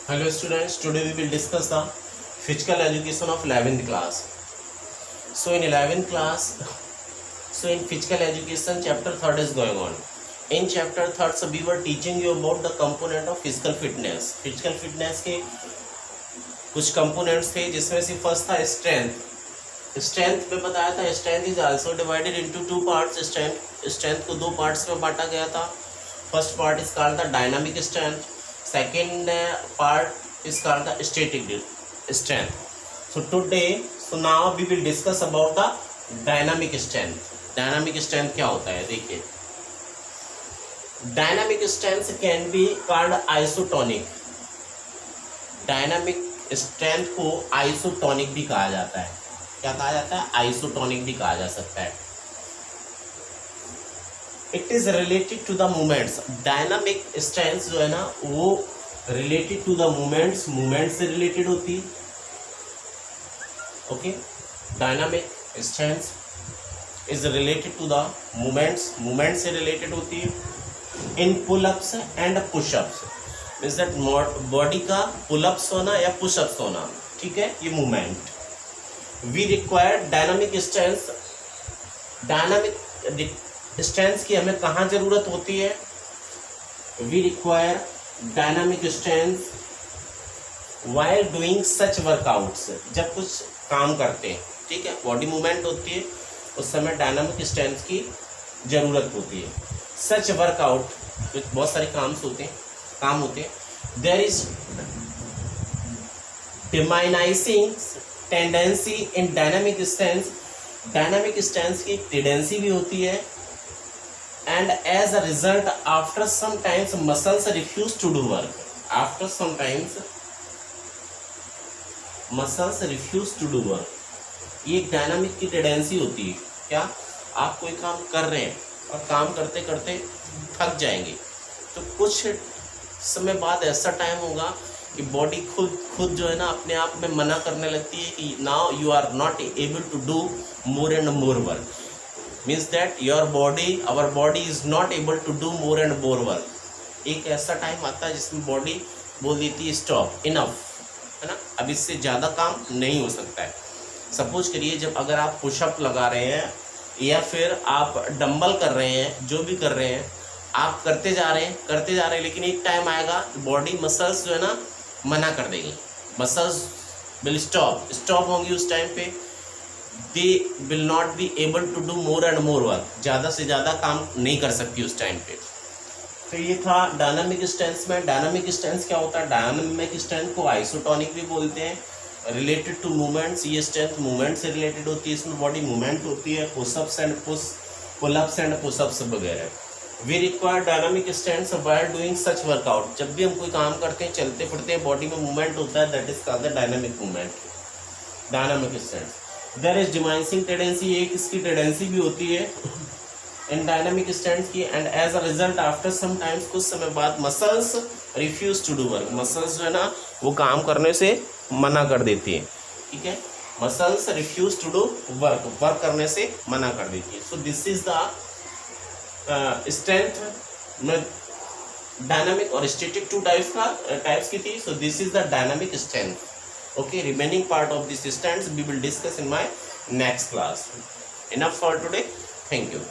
Hello students, today we will discuss the physical education of 11th class. So in 11th class, in physical education chapter 3rd is going on. In chapter 3rd, so we were teaching you about the component of physical fitness. Physical fitness के कुछ components थे जिसमें से first था strength. Strength में बताया था strength is also divided into two parts. Strength को दो parts में बांटा गया था. First part is called the dynamic strength. Second part is called the static strength. So now we will discuss about the dynamic strength. Dynamic strength क्या होता है देखिए. Dynamic strength can be called isotonic. Dynamic strength को isotonic भी कहा जाता है. क्या कहा जाता है? Isotonic भी कहा जा सकता है. It is related to the movements. Dynamic strength जो है ना वो related to the movements, movement से रिलेटेड होती है. Okay, dynamic strength is related to the movements, movement से रिलेटेड होती है. In pullups and pushups means that body का पुलअप्स होना या पुशअप्स होना, ठीक है, ये movement. We require dynamic strength. Dynamic strength की हमें कहाँ जरूरत होती है? We require dynamic strength while doing such workouts. जब कुछ काम करते हैं, ठीक है, बॉडी मूवमेंट होती है, उस समय डायनामिक स्ट्रेंथ की जरूरत होती है. सच वर्कआउट बहुत सारे काम होते हैं. There is diminishing tendency in dynamic strength. Dynamic strength की टेंडेंसी भी होती है. And as a result, after some times muscles refuse to do work. After some times muscles refuse to do work. ये एक डायनामिक की tendency होती है. क्या आप कोई काम कर रहे हैं और काम करते करते थक जाएंगे, तो कुछ समय बाद ऐसा टाइम होगा कि बॉडी खुद जो है ना अपने आप में मना करने लगती है कि now you are not able to do more and more work. Means that our body is not able to do more and more work. एक ऐसा टाइम आता है जिसमें बॉडी बोल देती है स्टॉप, इनफ, है ना, अब इससे ज़्यादा काम नहीं हो सकता है. सपोज करिए जब अगर आप पुशअप लगा रहे हैं या फिर आप डंबल कर रहे हैं, जो भी कर रहे हैं, आप करते जा रहे हैं, लेकिन एक टाइम आएगा बॉडी मसल्स जो है ना मना कर देगी. मसल्स विल स्टॉप होंगी उस टाइम पे. they will not be able to do more and more work. ज़्यादा से ज़्यादा काम नहीं कर सकती उस टाइम पे. तो ये था डायनामिक स्ट्रेंथ में. डायनामिक स्ट्रेंथ क्या होता है? डायनामिक स्ट्रेंथ को आइसोटोनिक भी बोलते हैं. रिलेटेड टू मूवमेंट्स, ये स्ट्रेंथ मूवमेंट से रिलेटेड होती है, इसमें बॉडी मूवमेंट होती है, pushups and pullups and pushups वगैरह. We require dynamic strength while doing such workout. जब भी हम कोई काम करते हैं, चलते फिरते हैं, बॉडी में मूवमेंट होता है, that is called the dynamic movement, dynamic strength. There is diminishing tendency, एक इसकी टेंडेंसी भी होती है इन डायनामिक स्ट्रेंथ की. And as a result after some times, कुछ समय बाद, muscles refuse to do work. Muscles जो है ना वो काम करने से मना कर देती है, ठीक है. Muscles refuse to do work करने से मना कर देती है. So this is the strength में डायनामिक और स्टैटिक टू टाइप्स की थी. So this is the dynamic strength. Okay, remaining part of this strengths we will discuss in my next class. Enough for today. Thank you.